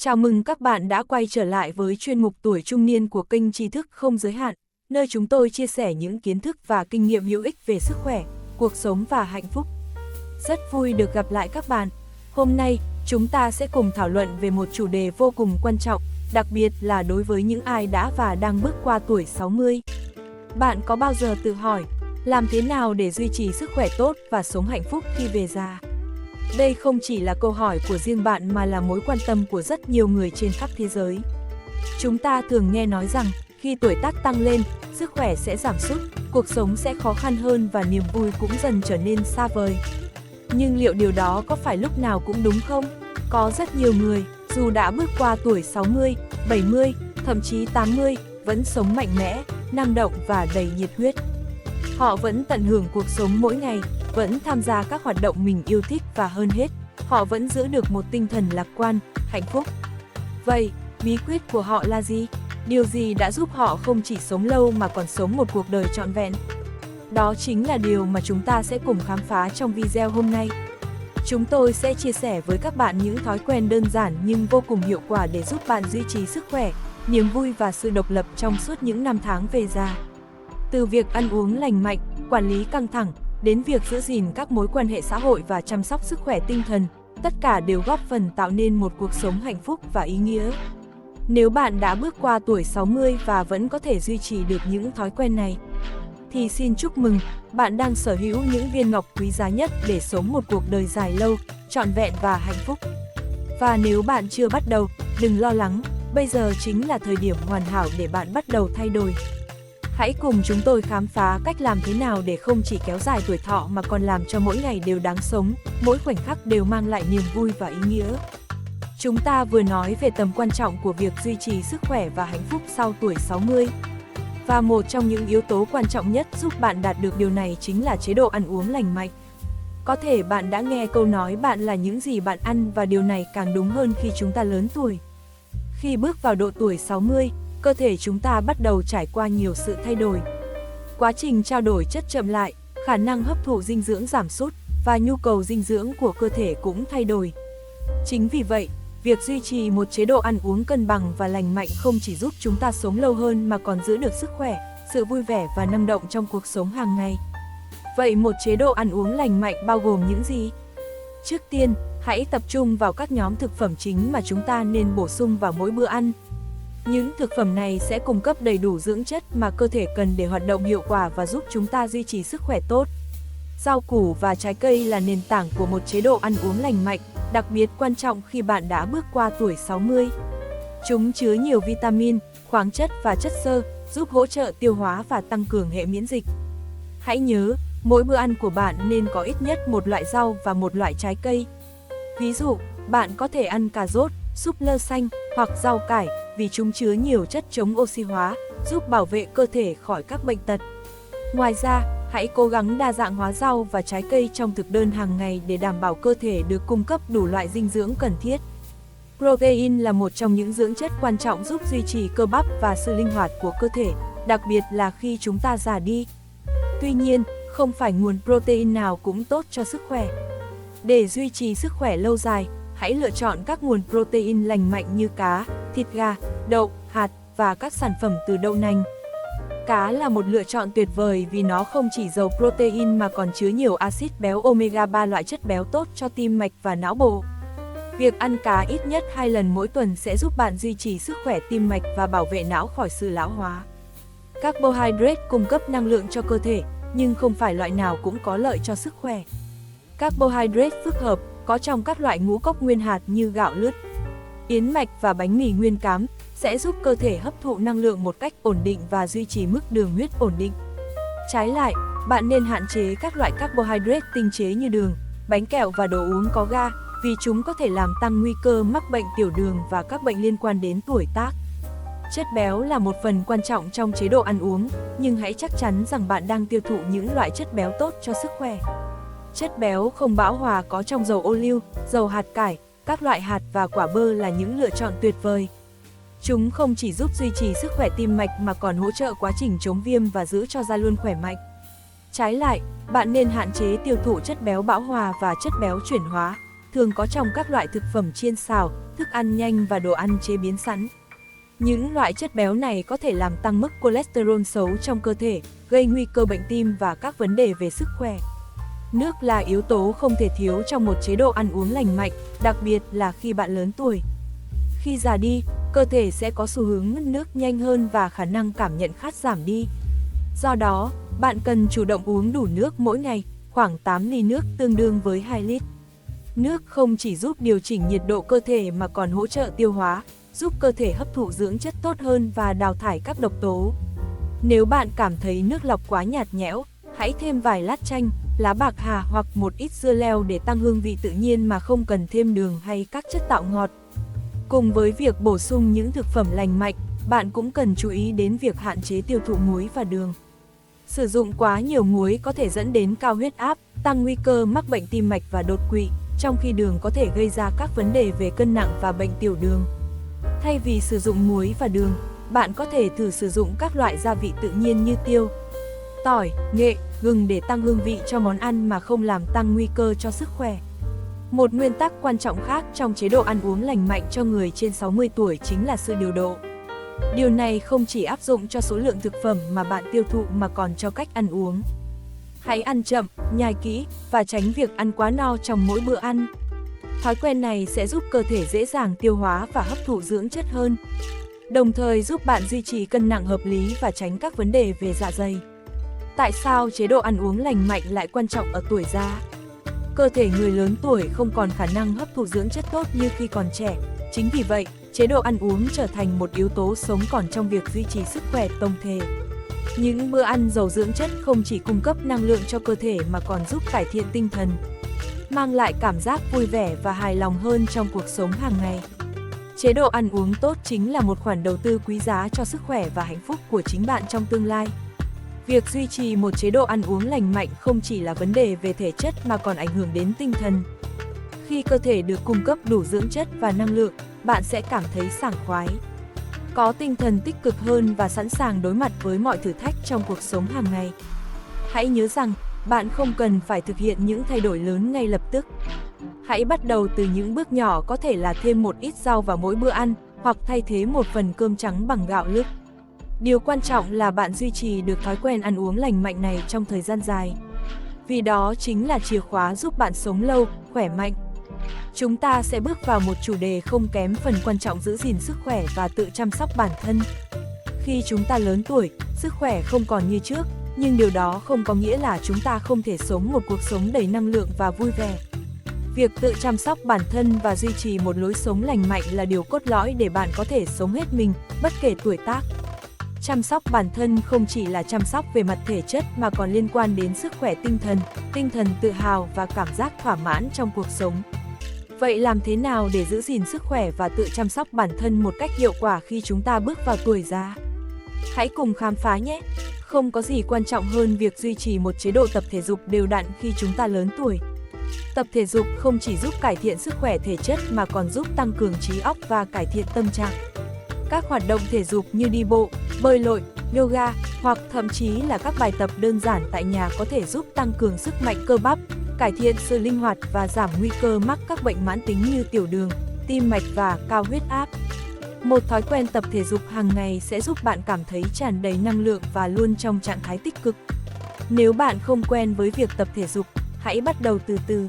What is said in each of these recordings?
Chào mừng các bạn đã quay trở lại với chuyên mục tuổi trung niên của kênh Tri thức không giới hạn, nơi chúng tôi chia sẻ những kiến thức và kinh nghiệm hữu ích về sức khỏe, cuộc sống và hạnh phúc. Rất vui được gặp lại các bạn. Hôm nay, chúng ta sẽ cùng thảo luận về một chủ đề vô cùng quan trọng, đặc biệt là đối với những ai đã và đang bước qua tuổi 60. Bạn có bao giờ tự hỏi, làm thế nào để duy trì sức khỏe tốt và sống hạnh phúc khi về già? Đây không chỉ là câu hỏi của riêng bạn mà là mối quan tâm của rất nhiều người trên khắp thế giới. Chúng ta thường nghe nói rằng, khi tuổi tác tăng lên, sức khỏe sẽ giảm sút, cuộc sống sẽ khó khăn hơn và niềm vui cũng dần trở nên xa vời. Nhưng liệu điều đó có phải lúc nào cũng đúng không? Có rất nhiều người, dù đã bước qua tuổi 60, 70, thậm chí 80, vẫn sống mạnh mẽ, năng động và đầy nhiệt huyết. Họ vẫn tận hưởng cuộc sống mỗi ngày, vẫn tham gia các hoạt động mình yêu thích và hơn hết, họ vẫn giữ được một tinh thần lạc quan, hạnh phúc. Vậy, bí quyết của họ là gì? Điều gì đã giúp họ không chỉ sống lâu mà còn sống một cuộc đời trọn vẹn? Đó chính là điều mà chúng ta sẽ cùng khám phá trong video hôm nay. Chúng tôi sẽ chia sẻ với các bạn những thói quen đơn giản nhưng vô cùng hiệu quả để giúp bạn duy trì sức khỏe, niềm vui và sự độc lập trong suốt những năm tháng về già. Từ việc ăn uống lành mạnh, quản lý căng thẳng, đến việc giữ gìn các mối quan hệ xã hội và chăm sóc sức khỏe tinh thần, tất cả đều góp phần tạo nên một cuộc sống hạnh phúc và ý nghĩa. Nếu bạn đã bước qua tuổi 60 và vẫn có thể duy trì được những thói quen này, thì xin chúc mừng, bạn đang sở hữu những viên ngọc quý giá nhất để sống một cuộc đời dài lâu, trọn vẹn và hạnh phúc. Và nếu bạn chưa bắt đầu, đừng lo lắng, bây giờ chính là thời điểm hoàn hảo để bạn bắt đầu thay đổi. Hãy cùng chúng tôi khám phá cách làm thế nào để không chỉ kéo dài tuổi thọ mà còn làm cho mỗi ngày đều đáng sống, mỗi khoảnh khắc đều mang lại niềm vui và ý nghĩa. Chúng ta vừa nói về tầm quan trọng của việc duy trì sức khỏe và hạnh phúc sau tuổi 60. Và một trong những yếu tố quan trọng nhất giúp bạn đạt được điều này chính là chế độ ăn uống lành mạnh. Có thể bạn đã nghe câu nói bạn là những gì bạn ăn và điều này càng đúng hơn khi chúng ta lớn tuổi. Khi bước vào độ tuổi 60, cơ thể chúng ta bắt đầu trải qua nhiều sự thay đổi. Quá trình trao đổi chất chậm lại, khả năng hấp thụ dinh dưỡng giảm sút và nhu cầu dinh dưỡng của cơ thể cũng thay đổi. Chính vì vậy, việc duy trì một chế độ ăn uống cân bằng và lành mạnh không chỉ giúp chúng ta sống lâu hơn mà còn giữ được sức khỏe, sự vui vẻ và năng động trong cuộc sống hàng ngày. Vậy một chế độ ăn uống lành mạnh bao gồm những gì? Trước tiên, hãy tập trung vào các nhóm thực phẩm chính mà chúng ta nên bổ sung vào mỗi bữa ăn. Những thực phẩm này sẽ cung cấp đầy đủ dưỡng chất mà cơ thể cần để hoạt động hiệu quả và giúp chúng ta duy trì sức khỏe tốt. Rau củ và trái cây là nền tảng của một chế độ ăn uống lành mạnh, đặc biệt quan trọng khi bạn đã bước qua tuổi 60. Chúng chứa nhiều vitamin, khoáng chất và chất xơ, giúp hỗ trợ tiêu hóa và tăng cường hệ miễn dịch. Hãy nhớ, mỗi bữa ăn của bạn nên có ít nhất một loại rau và một loại trái cây. Ví dụ, bạn có thể ăn cà rốt, súp lơ xanh hoặc rau cải vì chúng chứa nhiều chất chống oxy hóa, giúp bảo vệ cơ thể khỏi các bệnh tật. Ngoài ra, hãy cố gắng đa dạng hóa rau và trái cây trong thực đơn hàng ngày để đảm bảo cơ thể được cung cấp đủ loại dinh dưỡng cần thiết. Protein là một trong những dưỡng chất quan trọng giúp duy trì cơ bắp và sự linh hoạt của cơ thể, đặc biệt là khi chúng ta già đi. Tuy nhiên, không phải nguồn protein nào cũng tốt cho sức khỏe. Để duy trì sức khỏe lâu dài, hãy lựa chọn các nguồn protein lành mạnh như cá, thịt gà, đậu, hạt và các sản phẩm từ đậu nành. Cá là một lựa chọn tuyệt vời vì nó không chỉ giàu protein mà còn chứa nhiều axit béo omega 3, loại chất béo tốt cho tim mạch và não bộ. Việc ăn cá ít nhất 2 lần mỗi tuần sẽ giúp bạn duy trì sức khỏe tim mạch và bảo vệ não khỏi sự lão hóa. Carbohydrate cung cấp năng lượng cho cơ thể, nhưng không phải loại nào cũng có lợi cho sức khỏe. Carbohydrate phức hợp có trong các loại ngũ cốc nguyên hạt như gạo lứt, yến mạch và bánh mì nguyên cám sẽ giúp cơ thể hấp thụ năng lượng một cách ổn định và duy trì mức đường huyết ổn định. Trái lại, bạn nên hạn chế các loại carbohydrate tinh chế như đường, bánh kẹo và đồ uống có ga vì chúng có thể làm tăng nguy cơ mắc bệnh tiểu đường và các bệnh liên quan đến tuổi tác. Chất béo là một phần quan trọng trong chế độ ăn uống, nhưng hãy chắc chắn rằng bạn đang tiêu thụ những loại chất béo tốt cho sức khỏe. Chất béo không bão hòa có trong dầu ô liu, dầu hạt cải, các loại hạt và quả bơ là những lựa chọn tuyệt vời. Chúng không chỉ giúp duy trì sức khỏe tim mạch mà còn hỗ trợ quá trình chống viêm và giữ cho da luôn khỏe mạnh. Trái lại, bạn nên hạn chế tiêu thụ chất béo bão hòa và chất béo chuyển hóa. thường có trong các loại thực phẩm chiên xào, thức ăn nhanh và đồ ăn chế biến sẵn. Những loại chất béo này có thể làm tăng mức cholesterol xấu trong cơ thể, gây nguy cơ bệnh tim và các vấn đề về sức khỏe. Nước là yếu tố không thể thiếu trong một chế độ ăn uống lành mạnh, đặc biệt là khi bạn lớn tuổi. Khi già đi, cơ thể sẽ có xu hướng mất nước nhanh hơn và khả năng cảm nhận khát giảm đi. Do đó, bạn cần chủ động uống đủ nước mỗi ngày, khoảng 8 ly nước tương đương với 2 lít. Nước không chỉ giúp điều chỉnh nhiệt độ cơ thể mà còn hỗ trợ tiêu hóa, giúp cơ thể hấp thụ dưỡng chất tốt hơn và đào thải các độc tố. Nếu bạn cảm thấy nước lọc quá nhạt nhẽo, hãy thêm vài lát chanh, lá bạc hà hoặc một ít dưa leo để tăng hương vị tự nhiên mà không cần thêm đường hay các chất tạo ngọt. Cùng với việc bổ sung những thực phẩm lành mạnh, bạn cũng cần chú ý đến việc hạn chế tiêu thụ muối và đường. Sử dụng quá nhiều muối có thể dẫn đến cao huyết áp, tăng nguy cơ mắc bệnh tim mạch và đột quỵ, trong khi đường có thể gây ra các vấn đề về cân nặng và bệnh tiểu đường. Thay vì sử dụng muối và đường, bạn có thể thử sử dụng các loại gia vị tự nhiên như tiêu, tỏi, nghệ, gừng để tăng hương vị cho món ăn mà không làm tăng nguy cơ cho sức khỏe. Một nguyên tắc quan trọng khác trong chế độ ăn uống lành mạnh cho người trên 60 tuổi chính là sự điều độ. Điều này không chỉ áp dụng cho số lượng thực phẩm mà bạn tiêu thụ mà còn cho cách ăn uống. Hãy ăn chậm, nhai kỹ và tránh việc ăn quá no trong mỗi bữa ăn. Thói quen này sẽ giúp cơ thể dễ dàng tiêu hóa và hấp thụ dưỡng chất hơn, đồng thời giúp bạn duy trì cân nặng hợp lý và tránh các vấn đề về dạ dày. Tại sao chế độ ăn uống lành mạnh lại quan trọng ở tuổi già? Cơ thể người lớn tuổi không còn khả năng hấp thụ dưỡng chất tốt như khi còn trẻ. Chính vì vậy, chế độ ăn uống trở thành một yếu tố sống còn trong việc duy trì sức khỏe tổng thể. Những bữa ăn giàu dưỡng chất không chỉ cung cấp năng lượng cho cơ thể mà còn giúp cải thiện tinh thần, mang lại cảm giác vui vẻ và hài lòng hơn trong cuộc sống hàng ngày. Chế độ ăn uống tốt chính là một khoản đầu tư quý giá cho sức khỏe và hạnh phúc của chính bạn trong tương lai. Việc duy trì một chế độ ăn uống lành mạnh không chỉ là vấn đề về thể chất mà còn ảnh hưởng đến tinh thần. Khi cơ thể được cung cấp đủ dưỡng chất và năng lượng, bạn sẽ cảm thấy sảng khoái, có tinh thần tích cực hơn và sẵn sàng đối mặt với mọi thử thách trong cuộc sống hàng ngày. Hãy nhớ rằng, bạn không cần phải thực hiện những thay đổi lớn ngay lập tức. Hãy bắt đầu từ những bước nhỏ, có thể là thêm một ít rau vào mỗi bữa ăn, hoặc thay thế một phần cơm trắng bằng gạo lứt. Điều quan trọng là bạn duy trì được thói quen ăn uống lành mạnh này trong thời gian dài. Vì đó chính là chìa khóa giúp bạn sống lâu, khỏe mạnh. Chúng ta sẽ bước vào một chủ đề không kém phần quan trọng: giữ gìn sức khỏe và tự chăm sóc bản thân. Khi chúng ta lớn tuổi, sức khỏe không còn như trước, nhưng điều đó không có nghĩa là chúng ta không thể sống một cuộc sống đầy năng lượng và vui vẻ. Việc tự chăm sóc bản thân và duy trì một lối sống lành mạnh là điều cốt lõi để bạn có thể sống hết mình, bất kể tuổi tác. Chăm sóc bản thân không chỉ là chăm sóc về mặt thể chất mà còn liên quan đến sức khỏe tinh thần tự hào và cảm giác thỏa mãn trong cuộc sống. Vậy làm thế nào để giữ gìn sức khỏe và tự chăm sóc bản thân một cách hiệu quả khi chúng ta bước vào tuổi già? Hãy cùng khám phá nhé! Không có gì quan trọng hơn việc duy trì một chế độ tập thể dục đều đặn khi chúng ta lớn tuổi. Tập thể dục không chỉ giúp cải thiện sức khỏe thể chất mà còn giúp tăng cường trí óc và cải thiện tâm trạng. Các hoạt động thể dục như đi bộ, bơi lội, yoga hoặc thậm chí là các bài tập đơn giản tại nhà có thể giúp tăng cường sức mạnh cơ bắp, cải thiện sự linh hoạt và giảm nguy cơ mắc các bệnh mãn tính như tiểu đường, tim mạch và cao huyết áp. Một thói quen tập thể dục hàng ngày sẽ giúp bạn cảm thấy tràn đầy năng lượng và luôn trong trạng thái tích cực. Nếu bạn không quen với việc tập thể dục, hãy bắt đầu từ từ.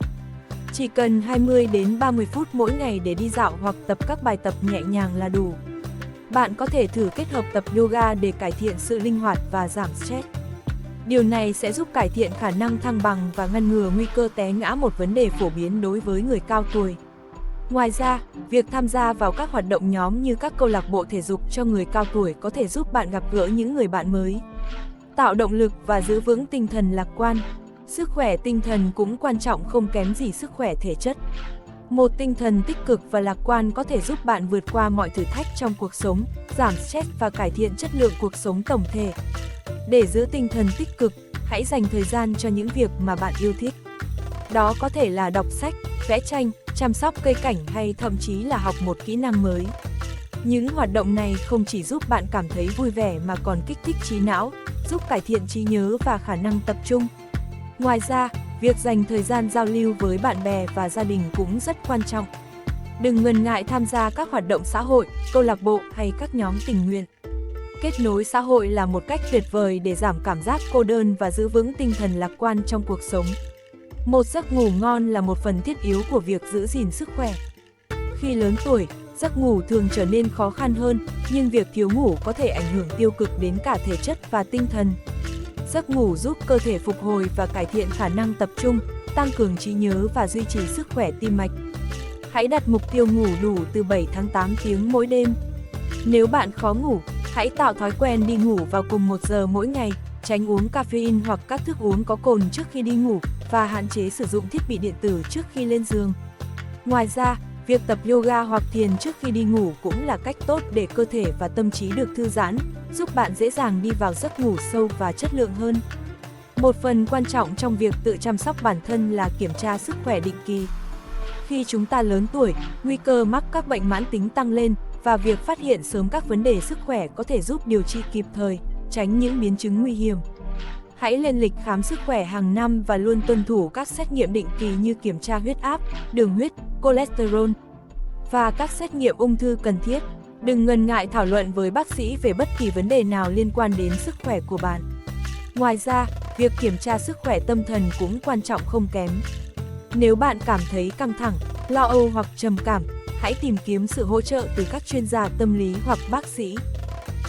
Chỉ cần 20 đến 30 phút mỗi ngày để đi dạo hoặc tập các bài tập nhẹ nhàng là đủ. Bạn có thể thử kết hợp tập yoga để cải thiện sự linh hoạt và giảm stress. Điều này sẽ giúp cải thiện khả năng thăng bằng và ngăn ngừa nguy cơ té ngã, một vấn đề phổ biến đối với người cao tuổi. Ngoài ra, việc tham gia vào các hoạt động nhóm như các câu lạc bộ thể dục cho người cao tuổi có thể giúp bạn gặp gỡ những người bạn mới, tạo động lực và giữ vững tinh thần lạc quan. Sức khỏe tinh thần cũng quan trọng không kém gì sức khỏe thể chất. Một tinh thần tích cực và lạc quan có thể giúp bạn vượt qua mọi thử thách trong cuộc sống, giảm stress và cải thiện chất lượng cuộc sống tổng thể. Để giữ tinh thần tích cực, hãy dành thời gian cho những việc mà bạn yêu thích. Đó có thể là đọc sách, vẽ tranh, chăm sóc cây cảnh hay thậm chí là học một kỹ năng mới. Những hoạt động này không chỉ giúp bạn cảm thấy vui vẻ mà còn kích thích trí não, giúp cải thiện trí nhớ và khả năng tập trung. Ngoài ra, việc dành thời gian giao lưu với bạn bè và gia đình cũng rất quan trọng. Đừng ngần ngại tham gia các hoạt động xã hội, câu lạc bộ hay các nhóm tình nguyện. Kết nối xã hội là một cách tuyệt vời để giảm cảm giác cô đơn và giữ vững tinh thần lạc quan trong cuộc sống. Một giấc ngủ ngon là một phần thiết yếu của việc giữ gìn sức khỏe. Khi lớn tuổi, giấc ngủ thường trở nên khó khăn hơn, nhưng việc thiếu ngủ có thể ảnh hưởng tiêu cực đến cả thể chất và tinh thần. Giấc ngủ giúp cơ thể phục hồi và cải thiện khả năng tập trung, tăng cường trí nhớ và duy trì sức khỏe tim mạch. Hãy đặt mục tiêu ngủ đủ từ 7 đến 8 tiếng mỗi đêm. Nếu bạn khó ngủ, hãy tạo thói quen đi ngủ vào cùng 1 giờ mỗi ngày, tránh uống caffeine hoặc các thức uống có cồn trước khi đi ngủ và hạn chế sử dụng thiết bị điện tử trước khi lên giường. Ngoài ra, việc tập yoga hoặc thiền trước khi đi ngủ cũng là cách tốt để cơ thể và tâm trí được thư giãn, giúp bạn dễ dàng đi vào giấc ngủ sâu và chất lượng hơn. Một phần quan trọng trong việc tự chăm sóc bản thân là kiểm tra sức khỏe định kỳ. Khi chúng ta lớn tuổi, nguy cơ mắc các bệnh mãn tính tăng lên và việc phát hiện sớm các vấn đề sức khỏe có thể giúp điều trị kịp thời, tránh những biến chứng nguy hiểm. Hãy lên lịch khám sức khỏe hàng năm và luôn tuân thủ các xét nghiệm định kỳ như kiểm tra huyết áp, đường huyết, cholesterol và các xét nghiệm ung thư cần thiết. Đừng ngần ngại thảo luận với bác sĩ về bất kỳ vấn đề nào liên quan đến sức khỏe của bạn. Ngoài ra, việc kiểm tra sức khỏe tâm thần cũng quan trọng không kém. Nếu bạn cảm thấy căng thẳng, lo âu hoặc trầm cảm, hãy tìm kiếm sự hỗ trợ từ các chuyên gia tâm lý hoặc bác sĩ.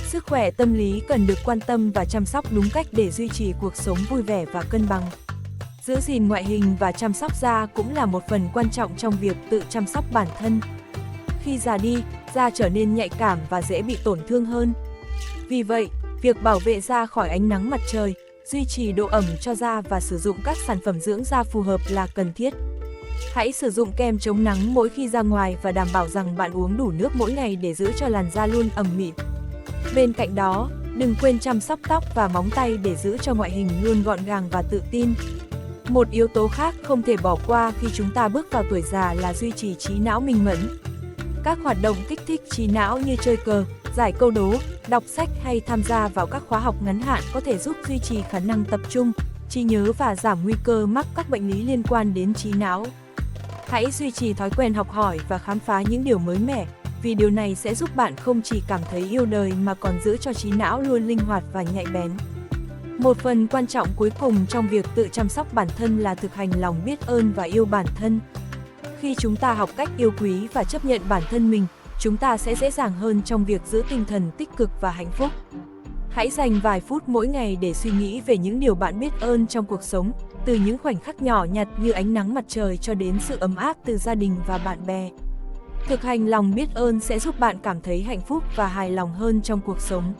Sức khỏe tâm lý cần được quan tâm và chăm sóc đúng cách để duy trì cuộc sống vui vẻ và cân bằng. Giữ gìn ngoại hình và chăm sóc da cũng là một phần quan trọng trong việc tự chăm sóc bản thân. Khi già đi, da trở nên nhạy cảm và dễ bị tổn thương hơn. Vì vậy, việc bảo vệ da khỏi ánh nắng mặt trời, duy trì độ ẩm cho da và sử dụng các sản phẩm dưỡng da phù hợp là cần thiết. Hãy sử dụng kem chống nắng mỗi khi ra ngoài và đảm bảo rằng bạn uống đủ nước mỗi ngày để giữ cho làn da luôn ẩm mịn. Bên cạnh đó, đừng quên chăm sóc tóc và móng tay để giữ cho ngoại hình luôn gọn gàng và tự tin. Một yếu tố khác không thể bỏ qua khi chúng ta bước vào tuổi già là duy trì trí não minh mẫn. Các hoạt động kích thích trí não như chơi cờ, giải câu đố, đọc sách hay tham gia vào các khóa học ngắn hạn có thể giúp duy trì khả năng tập trung, trí nhớ và giảm nguy cơ mắc các bệnh lý liên quan đến trí não. Hãy duy trì thói quen học hỏi và khám phá những điều mới mẻ, vì điều này sẽ giúp bạn không chỉ cảm thấy yêu đời mà còn giữ cho trí não luôn linh hoạt và nhạy bén. Một phần quan trọng cuối cùng trong việc tự chăm sóc bản thân là thực hành lòng biết ơn và yêu bản thân. Khi chúng ta học cách yêu quý và chấp nhận bản thân mình, chúng ta sẽ dễ dàng hơn trong việc giữ tinh thần tích cực và hạnh phúc. Hãy dành vài phút mỗi ngày để suy nghĩ về những điều bạn biết ơn trong cuộc sống, từ những khoảnh khắc nhỏ nhặt như ánh nắng mặt trời cho đến sự ấm áp từ gia đình và bạn bè. Thực hành lòng biết ơn sẽ giúp bạn cảm thấy hạnh phúc và hài lòng hơn trong cuộc sống.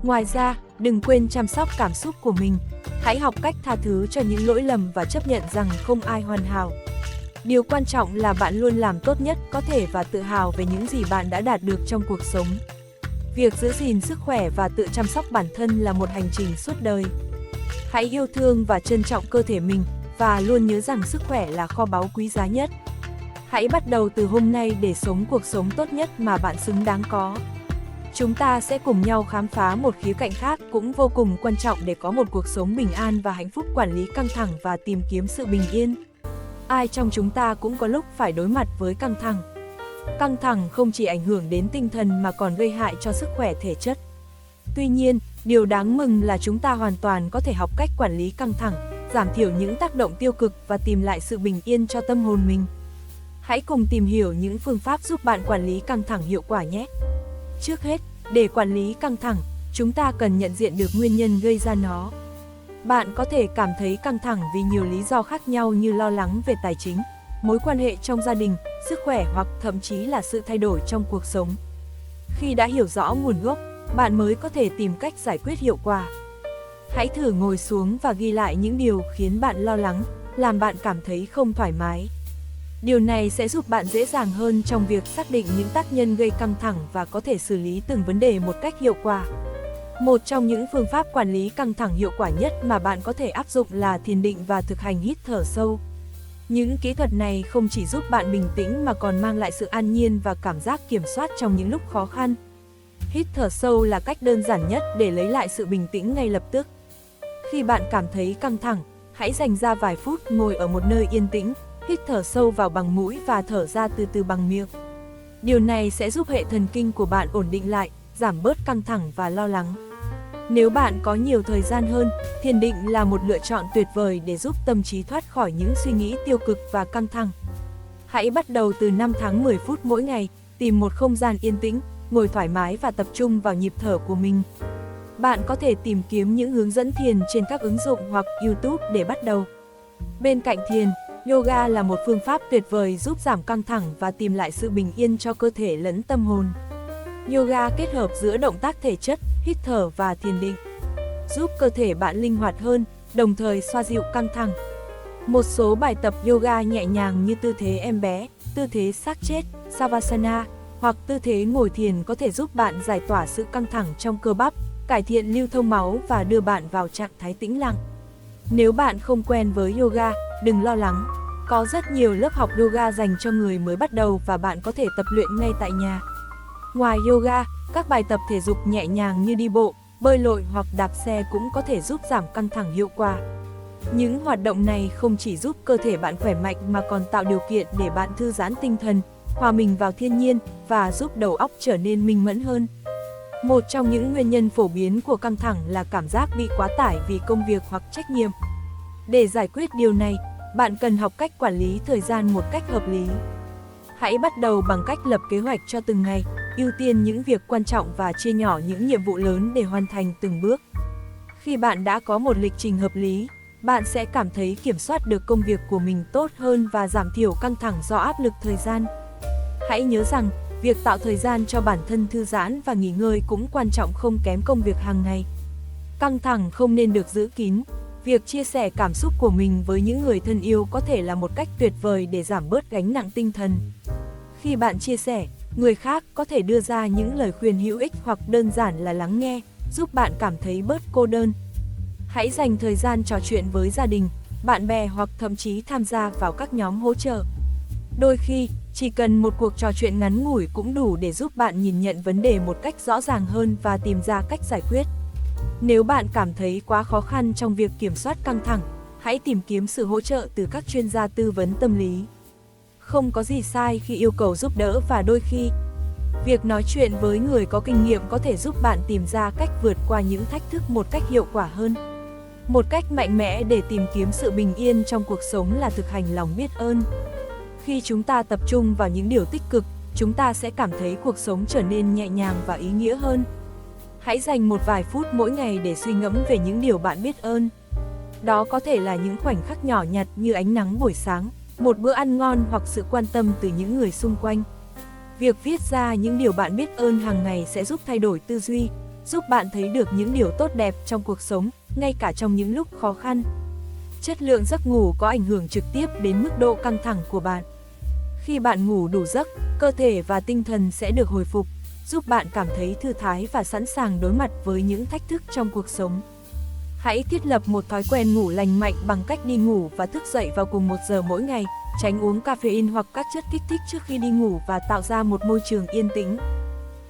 Ngoài ra, đừng quên chăm sóc cảm xúc của mình. Hãy học cách tha thứ cho những lỗi lầm và chấp nhận rằng không ai hoàn hảo. Điều quan trọng là bạn luôn làm tốt nhất có thể và tự hào về những gì bạn đã đạt được trong cuộc sống. Việc giữ gìn sức khỏe và tự chăm sóc bản thân là một hành trình suốt đời. Hãy yêu thương và trân trọng cơ thể mình và luôn nhớ rằng sức khỏe là kho báu quý giá nhất. Hãy bắt đầu từ hôm nay để sống cuộc sống tốt nhất mà bạn xứng đáng có. Chúng ta sẽ cùng nhau khám phá một khía cạnh khác cũng vô cùng quan trọng để có một cuộc sống bình an và hạnh phúc: quản lý căng thẳng và tìm kiếm sự bình yên. Ai trong chúng ta cũng có lúc phải đối mặt với căng thẳng. Căng thẳng không chỉ ảnh hưởng đến tinh thần mà còn gây hại cho sức khỏe thể chất. Tuy nhiên, điều đáng mừng là chúng ta hoàn toàn có thể học cách quản lý căng thẳng, giảm thiểu những tác động tiêu cực và tìm lại sự bình yên cho tâm hồn mình. Hãy cùng tìm hiểu những phương pháp giúp bạn quản lý căng thẳng hiệu quả nhé. Trước hết, để quản lý căng thẳng, chúng ta cần nhận diện được nguyên nhân gây ra nó. Bạn có thể cảm thấy căng thẳng vì nhiều lý do khác nhau như lo lắng về tài chính, mối quan hệ trong gia đình, sức khỏe hoặc thậm chí là sự thay đổi trong cuộc sống. Khi đã hiểu rõ nguồn gốc, bạn mới có thể tìm cách giải quyết hiệu quả. Hãy thử ngồi xuống và ghi lại những điều khiến bạn lo lắng, làm bạn cảm thấy không thoải mái. Điều này sẽ giúp bạn dễ dàng hơn trong việc xác định những tác nhân gây căng thẳng và có thể xử lý từng vấn đề một cách hiệu quả. Một trong những phương pháp quản lý căng thẳng hiệu quả nhất mà bạn có thể áp dụng là thiền định và thực hành hít thở sâu. Những kỹ thuật này không chỉ giúp bạn bình tĩnh mà còn mang lại sự an nhiên và cảm giác kiểm soát trong những lúc khó khăn. Hít thở sâu là cách đơn giản nhất để lấy lại sự bình tĩnh ngay lập tức. Khi bạn cảm thấy căng thẳng, Hãy dành ra vài phút ngồi ở một nơi yên tĩnh, hít thở sâu vào bằng mũi và thở ra từ từ bằng miệng. Điều này sẽ giúp hệ thần kinh của bạn ổn định lại, giảm bớt căng thẳng và lo lắng. Nếu bạn có nhiều thời gian hơn, thiền định là một lựa chọn tuyệt vời để giúp tâm trí thoát khỏi những suy nghĩ tiêu cực và căng thẳng. Hãy bắt đầu từ 5 tháng 10 phút mỗi ngày, tìm một không gian yên tĩnh, ngồi thoải mái và tập trung vào nhịp thở của mình. Bạn có thể tìm kiếm những hướng dẫn thiền trên các ứng dụng hoặc YouTube để bắt đầu. Bên cạnh thiền, yoga là một phương pháp tuyệt vời giúp giảm căng thẳng và tìm lại sự bình yên cho cơ thể lẫn tâm hồn. Yoga kết hợp giữa động tác thể chất, hít thở và thiền định, giúp cơ thể bạn linh hoạt hơn, đồng thời xoa dịu căng thẳng. Một số bài tập yoga nhẹ nhàng như tư thế em bé, tư thế xác chết, Savasana, hoặc tư thế ngồi thiền có thể giúp bạn giải tỏa sự căng thẳng trong cơ bắp, cải thiện lưu thông máu và đưa bạn vào trạng thái tĩnh lặng. Nếu bạn không quen với yoga, đừng lo lắng. Có rất nhiều lớp học yoga dành cho người mới bắt đầu và bạn có thể tập luyện ngay tại nhà. Ngoài yoga, các bài tập thể dục nhẹ nhàng như đi bộ, bơi lội hoặc đạp xe cũng có thể giúp giảm căng thẳng hiệu quả. Những hoạt động này không chỉ giúp cơ thể bạn khỏe mạnh mà còn tạo điều kiện để bạn thư giãn tinh thần, hòa mình vào thiên nhiên và giúp đầu óc trở nên minh mẫn hơn. Một trong những nguyên nhân phổ biến của căng thẳng là cảm giác bị quá tải vì công việc hoặc trách nhiệm. Để giải quyết điều này, bạn cần học cách quản lý thời gian một cách hợp lý. Hãy bắt đầu bằng cách lập kế hoạch cho từng ngày, ưu tiên những việc quan trọng và chia nhỏ những nhiệm vụ lớn để hoàn thành từng bước. Khi bạn đã có một lịch trình hợp lý, bạn sẽ cảm thấy kiểm soát được công việc của mình tốt hơn và giảm thiểu căng thẳng do áp lực thời gian. Hãy nhớ rằng, việc tạo thời gian cho bản thân thư giãn và nghỉ ngơi cũng quan trọng không kém công việc hàng ngày. Căng thẳng không nên được giữ kín. Việc chia sẻ cảm xúc của mình với những người thân yêu có thể là một cách tuyệt vời để giảm bớt gánh nặng tinh thần. Khi bạn chia sẻ, người khác có thể đưa ra những lời khuyên hữu ích hoặc đơn giản là lắng nghe, giúp bạn cảm thấy bớt cô đơn. Hãy dành thời gian trò chuyện với gia đình, bạn bè hoặc thậm chí tham gia vào các nhóm hỗ trợ. Đôi khi, chỉ cần một cuộc trò chuyện ngắn ngủi cũng đủ để giúp bạn nhìn nhận vấn đề một cách rõ ràng hơn và tìm ra cách giải quyết. Nếu bạn cảm thấy quá khó khăn trong việc kiểm soát căng thẳng, hãy tìm kiếm sự hỗ trợ từ các chuyên gia tư vấn tâm lý. Không có gì sai khi yêu cầu giúp đỡ và đôi khi, việc nói chuyện với người có kinh nghiệm có thể giúp bạn tìm ra cách vượt qua những thách thức một cách hiệu quả hơn. Một cách mạnh mẽ để tìm kiếm sự bình yên trong cuộc sống là thực hành lòng biết ơn. Khi chúng ta tập trung vào những điều tích cực, chúng ta sẽ cảm thấy cuộc sống trở nên nhẹ nhàng và ý nghĩa hơn. Hãy dành một vài phút mỗi ngày để suy ngẫm về những điều bạn biết ơn. Đó có thể là những khoảnh khắc nhỏ nhặt như ánh nắng buổi sáng, một bữa ăn ngon hoặc sự quan tâm từ những người xung quanh. Việc viết ra những điều bạn biết ơn hàng ngày sẽ giúp thay đổi tư duy, giúp bạn thấy được những điều tốt đẹp trong cuộc sống, ngay cả trong những lúc khó khăn. Chất lượng giấc ngủ có ảnh hưởng trực tiếp đến mức độ căng thẳng của bạn. Khi bạn ngủ đủ giấc, cơ thể và tinh thần sẽ được hồi phục, giúp bạn cảm thấy thư thái và sẵn sàng đối mặt với những thách thức trong cuộc sống. Hãy thiết lập một thói quen ngủ lành mạnh bằng cách đi ngủ và thức dậy vào cùng 1 giờ mỗi ngày, tránh uống caffeine hoặc các chất kích thích trước khi đi ngủ và tạo ra một môi trường yên tĩnh,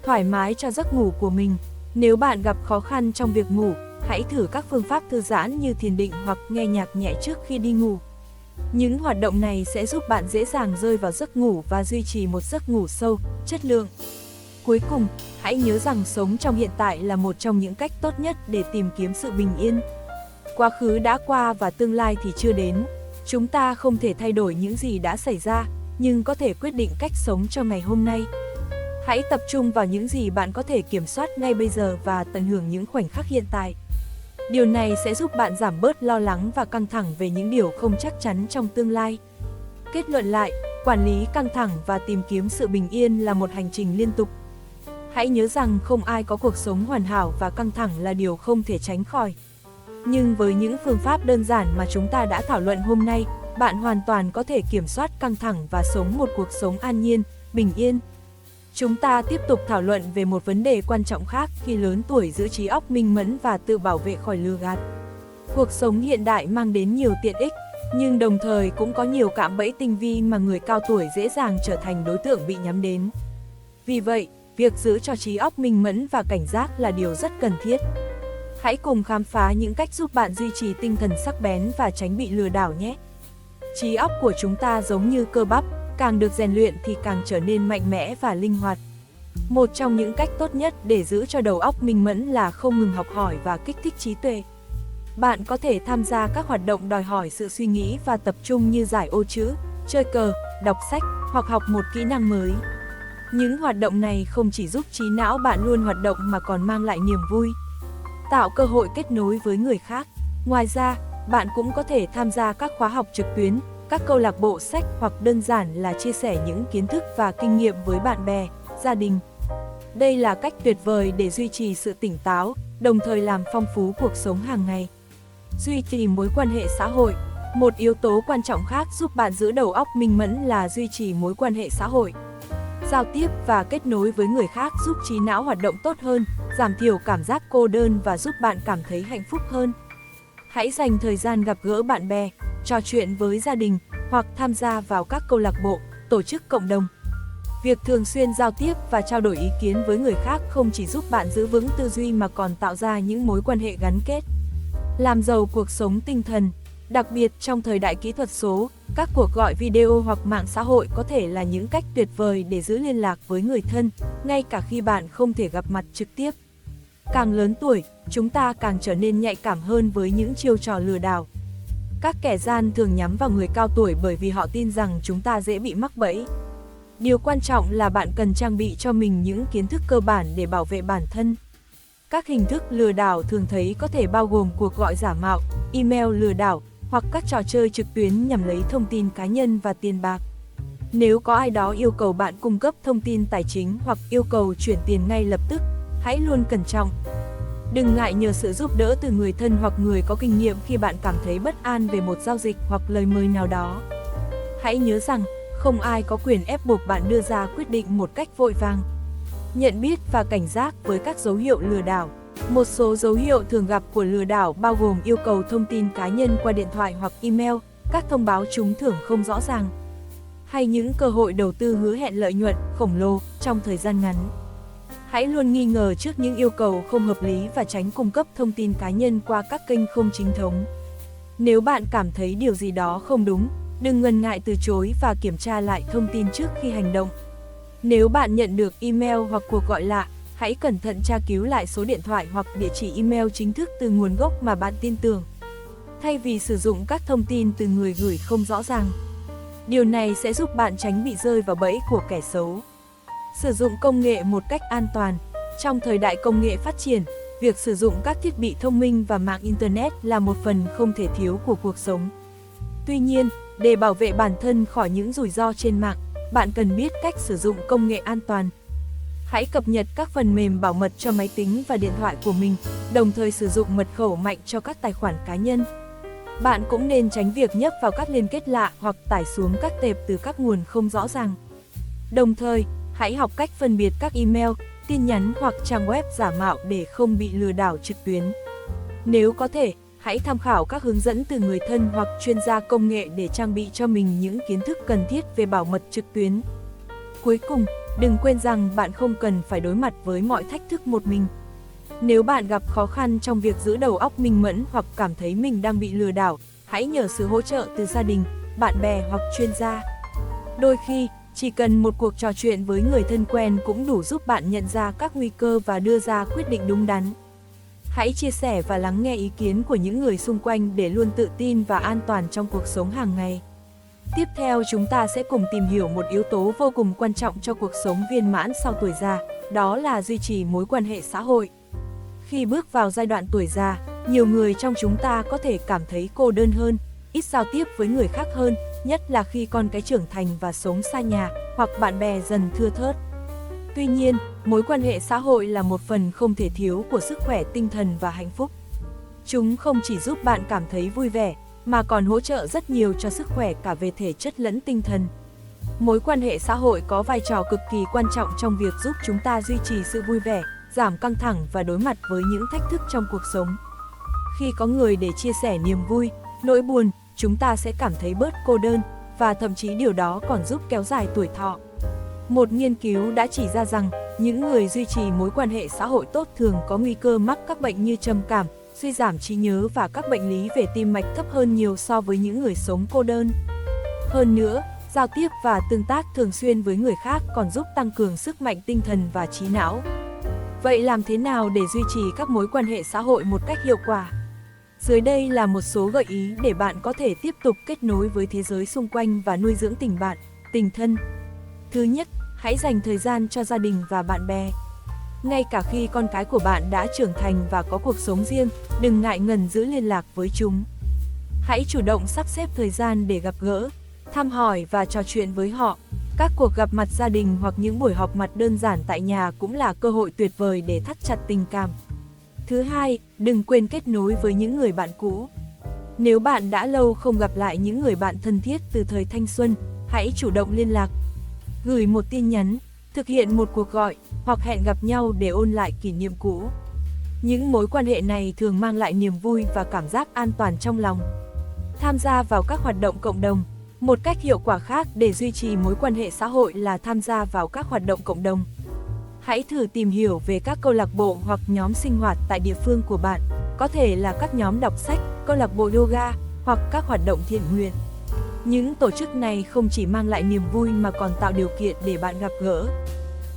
thoải mái cho giấc ngủ của mình. Nếu bạn gặp khó khăn trong việc ngủ, hãy thử các phương pháp thư giãn như thiền định hoặc nghe nhạc nhẹ trước khi đi ngủ. Những hoạt động này sẽ giúp bạn dễ dàng rơi vào giấc ngủ và duy trì một giấc ngủ sâu, chất lượng. Cuối cùng, hãy nhớ rằng sống trong hiện tại là một trong những cách tốt nhất để tìm kiếm sự bình yên. Quá khứ đã qua và tương lai thì chưa đến. Chúng ta không thể thay đổi những gì đã xảy ra, nhưng có thể quyết định cách sống cho ngày hôm nay. Hãy tập trung vào những gì bạn có thể kiểm soát ngay bây giờ và tận hưởng những khoảnh khắc hiện tại. Điều này sẽ giúp bạn giảm bớt lo lắng và căng thẳng về những điều không chắc chắn trong tương lai. Kết luận lại, quản lý căng thẳng và tìm kiếm sự bình yên là một hành trình liên tục. Hãy nhớ rằng không ai có cuộc sống hoàn hảo và căng thẳng là điều không thể tránh khỏi. Nhưng với những phương pháp đơn giản mà chúng ta đã thảo luận hôm nay, bạn hoàn toàn có thể kiểm soát căng thẳng và sống một cuộc sống an nhiên, bình yên. Chúng ta tiếp tục thảo luận về một vấn đề quan trọng khác khi lớn tuổi: giữ trí óc minh mẫn và tự bảo vệ khỏi lừa gạt. Cuộc sống hiện đại mang đến nhiều tiện ích, nhưng đồng thời cũng có nhiều cạm bẫy tinh vi mà người cao tuổi dễ dàng trở thành đối tượng bị nhắm đến. Vì vậy, việc giữ cho trí óc minh mẫn và cảnh giác là điều rất cần thiết. Hãy cùng khám phá những cách giúp bạn duy trì tinh thần sắc bén và tránh bị lừa đảo nhé. Trí óc của chúng ta giống như cơ bắp, càng được rèn luyện thì càng trở nên mạnh mẽ và linh hoạt. Một trong những cách tốt nhất để giữ cho đầu óc minh mẫn là không ngừng học hỏi và kích thích trí tuệ. Bạn có thể tham gia các hoạt động đòi hỏi sự suy nghĩ và tập trung như giải ô chữ, chơi cờ, đọc sách hoặc học một kỹ năng mới. Những hoạt động này không chỉ giúp trí não bạn luôn hoạt động mà còn mang lại niềm vui, tạo cơ hội kết nối với người khác. Ngoài ra, bạn cũng có thể tham gia các khóa học trực tuyến, các câu lạc bộ sách hoặc đơn giản là chia sẻ những kiến thức và kinh nghiệm với bạn bè, gia đình. Đây là cách tuyệt vời để duy trì sự tỉnh táo, đồng thời làm phong phú cuộc sống hàng ngày. Duy trì mối quan hệ xã hội. Một yếu tố quan trọng khác giúp bạn giữ đầu óc minh mẫn là duy trì mối quan hệ xã hội. Giao tiếp và kết nối với người khác giúp trí não hoạt động tốt hơn, giảm thiểu cảm giác cô đơn và giúp bạn cảm thấy hạnh phúc hơn. Hãy dành thời gian gặp gỡ bạn bè, trò chuyện với gia đình hoặc tham gia vào các câu lạc bộ, tổ chức cộng đồng. Việc thường xuyên giao tiếp và trao đổi ý kiến với người khác không chỉ giúp bạn giữ vững tư duy mà còn tạo ra những mối quan hệ gắn kết, làm giàu cuộc sống tinh thần. Đặc biệt trong thời đại kỹ thuật số, các cuộc gọi video hoặc mạng xã hội có thể là những cách tuyệt vời để giữ liên lạc với người thân, ngay cả khi bạn không thể gặp mặt trực tiếp. Càng lớn tuổi, chúng ta càng trở nên nhạy cảm hơn với những chiêu trò lừa đảo. Các kẻ gian thường nhắm vào người cao tuổi bởi vì họ tin rằng chúng ta dễ bị mắc bẫy. Điều quan trọng là bạn cần trang bị cho mình những kiến thức cơ bản để bảo vệ bản thân. Các hình thức lừa đảo thường thấy có thể bao gồm cuộc gọi giả mạo, email lừa đảo, hoặc các trò chơi trực tuyến nhằm lấy thông tin cá nhân và tiền bạc. Nếu có ai đó yêu cầu bạn cung cấp thông tin tài chính hoặc yêu cầu chuyển tiền ngay lập tức, hãy luôn cẩn trọng. Đừng ngại nhờ sự giúp đỡ từ người thân hoặc người có kinh nghiệm khi bạn cảm thấy bất an về một giao dịch hoặc lời mời nào đó. Hãy nhớ rằng, không ai có quyền ép buộc bạn đưa ra quyết định một cách vội vàng. Nhận biết và cảnh giác với các dấu hiệu lừa đảo. Một số dấu hiệu thường gặp của lừa đảo bao gồm yêu cầu thông tin cá nhân qua điện thoại hoặc email, các thông báo trúng thưởng không rõ ràng, hay những cơ hội đầu tư hứa hẹn lợi nhuận khổng lồ trong thời gian ngắn. Hãy luôn nghi ngờ trước những yêu cầu không hợp lý và tránh cung cấp thông tin cá nhân qua các kênh không chính thống. Nếu bạn cảm thấy điều gì đó không đúng, đừng ngần ngại từ chối và kiểm tra lại thông tin trước khi hành động. Nếu bạn nhận được email hoặc cuộc gọi lạ, hãy cẩn thận tra cứu lại số điện thoại hoặc địa chỉ email chính thức từ nguồn gốc mà bạn tin tưởng, thay vì sử dụng các thông tin từ người gửi không rõ ràng. Điều này sẽ giúp bạn tránh bị rơi vào bẫy của kẻ xấu. Sử dụng công nghệ một cách an toàn. Trong thời đại công nghệ phát triển, việc sử dụng các thiết bị thông minh và mạng Internet là một phần không thể thiếu của cuộc sống. Tuy nhiên, để bảo vệ bản thân khỏi những rủi ro trên mạng, bạn cần biết cách sử dụng công nghệ an toàn. Hãy cập nhật các phần mềm bảo mật cho máy tính và điện thoại của mình, đồng thời sử dụng mật khẩu mạnh cho các tài khoản cá nhân. Bạn cũng nên tránh việc nhấp vào các liên kết lạ hoặc tải xuống các tệp từ các nguồn không rõ ràng. Đồng thời, hãy học cách phân biệt các email, tin nhắn hoặc trang web giả mạo để không bị lừa đảo trực tuyến. Nếu có thể, hãy tham khảo các hướng dẫn từ người thân hoặc chuyên gia công nghệ để trang bị cho mình những kiến thức cần thiết về bảo mật trực tuyến. Cuối cùng, đừng quên rằng bạn không cần phải đối mặt với mọi thách thức một mình. Nếu bạn gặp khó khăn trong việc giữ đầu óc minh mẫn hoặc cảm thấy mình đang bị lừa đảo, hãy nhờ sự hỗ trợ từ gia đình, bạn bè hoặc chuyên gia. Đôi khi, chỉ cần một cuộc trò chuyện với người thân quen cũng đủ giúp bạn nhận ra các nguy cơ và đưa ra quyết định đúng đắn. Hãy chia sẻ và lắng nghe ý kiến của những người xung quanh để luôn tự tin và an toàn trong cuộc sống hàng ngày. Tiếp theo chúng ta sẽ cùng tìm hiểu một yếu tố vô cùng quan trọng cho cuộc sống viên mãn sau tuổi già, đó là duy trì mối quan hệ xã hội. Khi bước vào giai đoạn tuổi già, nhiều người trong chúng ta có thể cảm thấy cô đơn hơn, ít giao tiếp với người khác hơn, nhất là khi con cái trưởng thành và sống xa nhà, hoặc bạn bè dần thưa thớt. Tuy nhiên, mối quan hệ xã hội là một phần không thể thiếu của sức khỏe tinh thần và hạnh phúc. Chúng không chỉ giúp bạn cảm thấy vui vẻ, mà còn hỗ trợ rất nhiều cho sức khỏe cả về thể chất lẫn tinh thần. Mối quan hệ xã hội có vai trò cực kỳ quan trọng trong việc giúp chúng ta duy trì sự vui vẻ, giảm căng thẳng và đối mặt với những thách thức trong cuộc sống. Khi có người để chia sẻ niềm vui, nỗi buồn, chúng ta sẽ cảm thấy bớt cô đơn, và thậm chí điều đó còn giúp kéo dài tuổi thọ. Một nghiên cứu đã chỉ ra rằng, Những người duy trì mối quan hệ xã hội tốt thường có nguy cơ mắc các bệnh như trầm cảm, suy giảm trí nhớ và các bệnh lý về tim mạch thấp hơn nhiều so với những người sống cô đơn. Hơn nữa, giao tiếp và tương tác thường xuyên với người khác còn giúp tăng cường sức mạnh tinh thần và trí não. Vậy làm thế nào để duy trì các mối quan hệ xã hội một cách hiệu quả? Dưới đây là một số gợi ý để bạn có thể tiếp tục kết nối với thế giới xung quanh và nuôi dưỡng tình bạn, tình thân. Thứ nhất, hãy dành thời gian cho gia đình và bạn bè. Ngay cả khi con cái của bạn đã trưởng thành và có cuộc sống riêng, đừng ngại ngần giữ liên lạc với chúng. Hãy chủ động sắp xếp thời gian để gặp gỡ, thăm hỏi và trò chuyện với họ. Các cuộc gặp mặt gia đình hoặc những buổi họp mặt đơn giản tại nhà cũng là cơ hội tuyệt vời để thắt chặt tình cảm. Thứ hai, đừng quên kết nối với những người bạn cũ. Nếu bạn đã lâu không gặp lại những người bạn thân thiết từ thời thanh xuân, hãy chủ động liên lạc. Gửi một tin nhắn, thực hiện một cuộc gọi hoặc hẹn gặp nhau để ôn lại kỷ niệm cũ. Những mối quan hệ này thường mang lại niềm vui và cảm giác an toàn trong lòng. Tham gia vào các hoạt động cộng đồng. Một cách hiệu quả khác để duy trì mối quan hệ xã hội là tham gia vào các hoạt động cộng đồng. Hãy thử tìm hiểu về các câu lạc bộ hoặc nhóm sinh hoạt tại địa phương của bạn, có thể là các nhóm đọc sách, câu lạc bộ yoga hoặc các hoạt động thiện nguyện. Những tổ chức này không chỉ mang lại niềm vui mà còn tạo điều kiện để bạn gặp gỡ,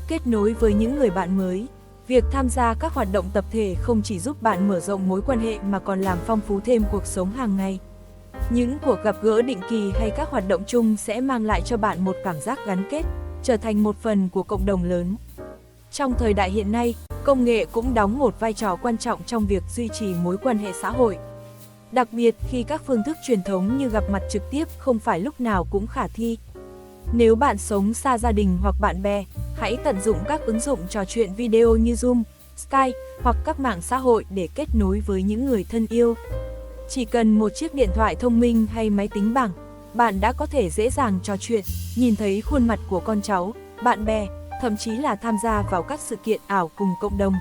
kết nối với những người bạn mới. Việc tham gia các hoạt động tập thể không chỉ giúp bạn mở rộng mối quan hệ mà còn làm phong phú thêm cuộc sống hàng ngày. Những cuộc gặp gỡ định kỳ hay các hoạt động chung sẽ mang lại cho bạn một cảm giác gắn kết, trở thành một phần của cộng đồng lớn. Trong thời đại hiện nay, công nghệ cũng đóng một vai trò quan trọng trong việc duy trì mối quan hệ xã hội. Đặc biệt khi các phương thức truyền thống như gặp mặt trực tiếp không phải lúc nào cũng khả thi. Nếu bạn sống xa gia đình hoặc bạn bè, hãy tận dụng các ứng dụng trò chuyện video như Zoom, Skype hoặc các mạng xã hội để kết nối với những người thân yêu. Chỉ cần một chiếc điện thoại thông minh hay máy tính bảng, bạn đã có thể dễ dàng trò chuyện, nhìn thấy khuôn mặt của con cháu, bạn bè, thậm chí là tham gia vào các sự kiện ảo cùng cộng đồng.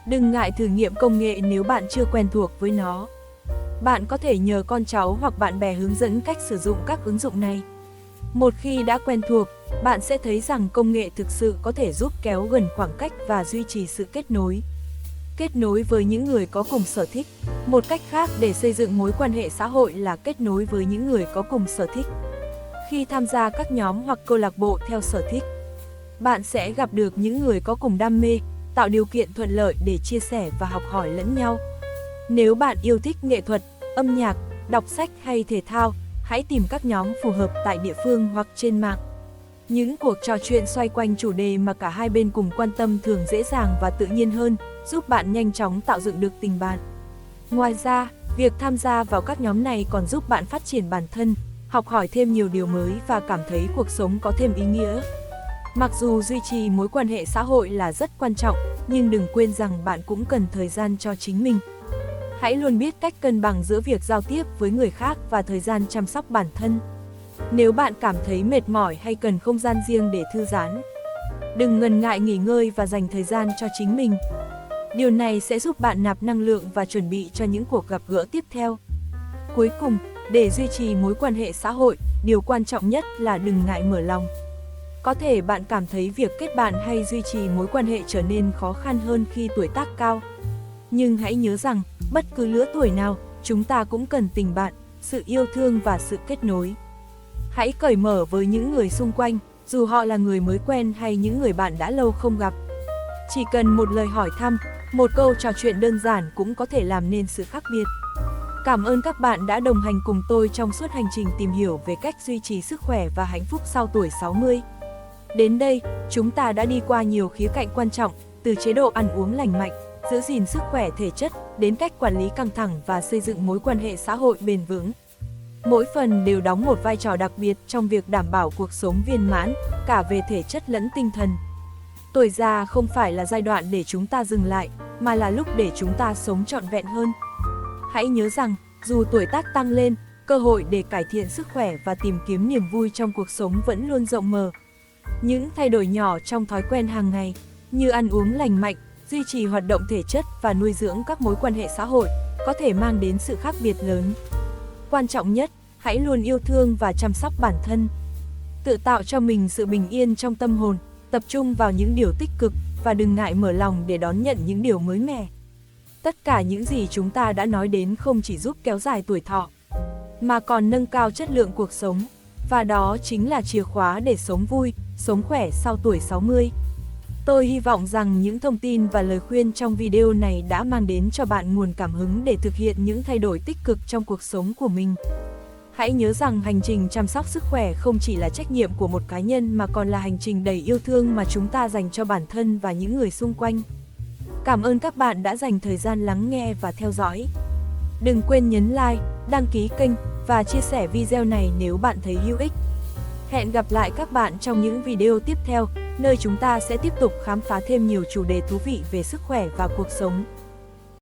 Đừng ngại thử nghiệm công nghệ nếu bạn chưa quen thuộc với nó. Bạn có thể nhờ con cháu hoặc bạn bè hướng dẫn cách sử dụng các ứng dụng này. Một khi đã quen thuộc, bạn sẽ thấy rằng công nghệ thực sự có thể giúp kéo gần khoảng cách và duy trì sự kết nối. Kết nối với những người có cùng sở thích. Một cách khác để xây dựng mối quan hệ xã hội là kết nối với những người có cùng sở thích. Khi tham gia các nhóm hoặc câu lạc bộ theo sở thích, bạn sẽ gặp được những người có cùng đam mê, tạo điều kiện thuận lợi để chia sẻ và học hỏi lẫn nhau. Nếu bạn yêu thích nghệ thuật, âm nhạc, đọc sách hay thể thao, hãy tìm các nhóm phù hợp tại địa phương hoặc trên mạng. Những cuộc trò chuyện xoay quanh chủ đề mà cả hai bên cùng quan tâm thường dễ dàng và tự nhiên hơn, giúp bạn nhanh chóng tạo dựng được tình bạn. Ngoài ra, việc tham gia vào các nhóm này còn giúp bạn phát triển bản thân, học hỏi thêm nhiều điều mới và cảm thấy cuộc sống có thêm ý nghĩa. Mặc dù duy trì mối quan hệ xã hội là rất quan trọng, nhưng đừng quên rằng bạn cũng cần thời gian cho chính mình. Hãy luôn biết cách cân bằng giữa việc giao tiếp với người khác và thời gian chăm sóc bản thân. Nếu bạn cảm thấy mệt mỏi hay cần không gian riêng để thư giãn, đừng ngần ngại nghỉ ngơi và dành thời gian cho chính mình. Điều này sẽ giúp bạn nạp năng lượng và chuẩn bị cho những cuộc gặp gỡ tiếp theo. Cuối cùng, để duy trì mối quan hệ xã hội, điều quan trọng nhất là đừng ngại mở lòng. Có thể bạn cảm thấy việc kết bạn hay duy trì mối quan hệ trở nên khó khăn hơn khi tuổi tác cao. Nhưng hãy nhớ rằng, bất cứ lứa tuổi nào, chúng ta cũng cần tình bạn, sự yêu thương và sự kết nối. Hãy cởi mở với những người xung quanh, dù họ là người mới quen hay những người bạn đã lâu không gặp. Chỉ cần một lời hỏi thăm, một câu trò chuyện đơn giản cũng có thể làm nên sự khác biệt. Cảm ơn các bạn đã đồng hành cùng tôi trong suốt hành trình tìm hiểu về cách duy trì sức khỏe và hạnh phúc sau tuổi 60. Đến đây, chúng ta đã đi qua nhiều khía cạnh quan trọng, từ chế độ ăn uống lành mạnh, giữ gìn sức khỏe thể chất, đến cách quản lý căng thẳng và xây dựng mối quan hệ xã hội bền vững. Mỗi phần đều đóng một vai trò đặc biệt trong việc đảm bảo cuộc sống viên mãn, cả về thể chất lẫn tinh thần. Tuổi già không phải là giai đoạn để chúng ta dừng lại, mà là lúc để chúng ta sống trọn vẹn hơn. Hãy nhớ rằng, dù tuổi tác tăng lên, cơ hội để cải thiện sức khỏe và tìm kiếm niềm vui trong cuộc sống vẫn luôn rộng mở. Những thay đổi nhỏ trong thói quen hàng ngày, như ăn uống lành mạnh, duy trì hoạt động thể chất và nuôi dưỡng các mối quan hệ xã hội, có thể mang đến sự khác biệt lớn. Quan trọng nhất, hãy luôn yêu thương và chăm sóc bản thân. Tự tạo cho mình sự bình yên trong tâm hồn, Tập trung vào những điều tích cực và đừng ngại mở lòng để đón nhận những điều mới mẻ. Tất cả những gì chúng ta đã nói đến không chỉ giúp kéo dài tuổi thọ, mà còn nâng cao chất lượng cuộc sống, và đó chính là chìa khóa để sống vui, sống khỏe sau tuổi 60. Tôi hy vọng rằng những thông tin và lời khuyên trong video này đã mang đến cho bạn nguồn cảm hứng để thực hiện những thay đổi tích cực trong cuộc sống của mình. Hãy nhớ rằng hành trình chăm sóc sức khỏe không chỉ là trách nhiệm của một cá nhân mà còn là hành trình đầy yêu thương mà chúng ta dành cho bản thân và những người xung quanh. Cảm ơn các bạn đã dành thời gian lắng nghe và theo dõi. Đừng quên nhấn like, đăng ký kênh và chia sẻ video này nếu bạn thấy hữu ích. Hẹn gặp lại các bạn trong những video tiếp theo, nơi chúng ta sẽ tiếp tục khám phá thêm nhiều chủ đề thú vị về sức khỏe và cuộc sống.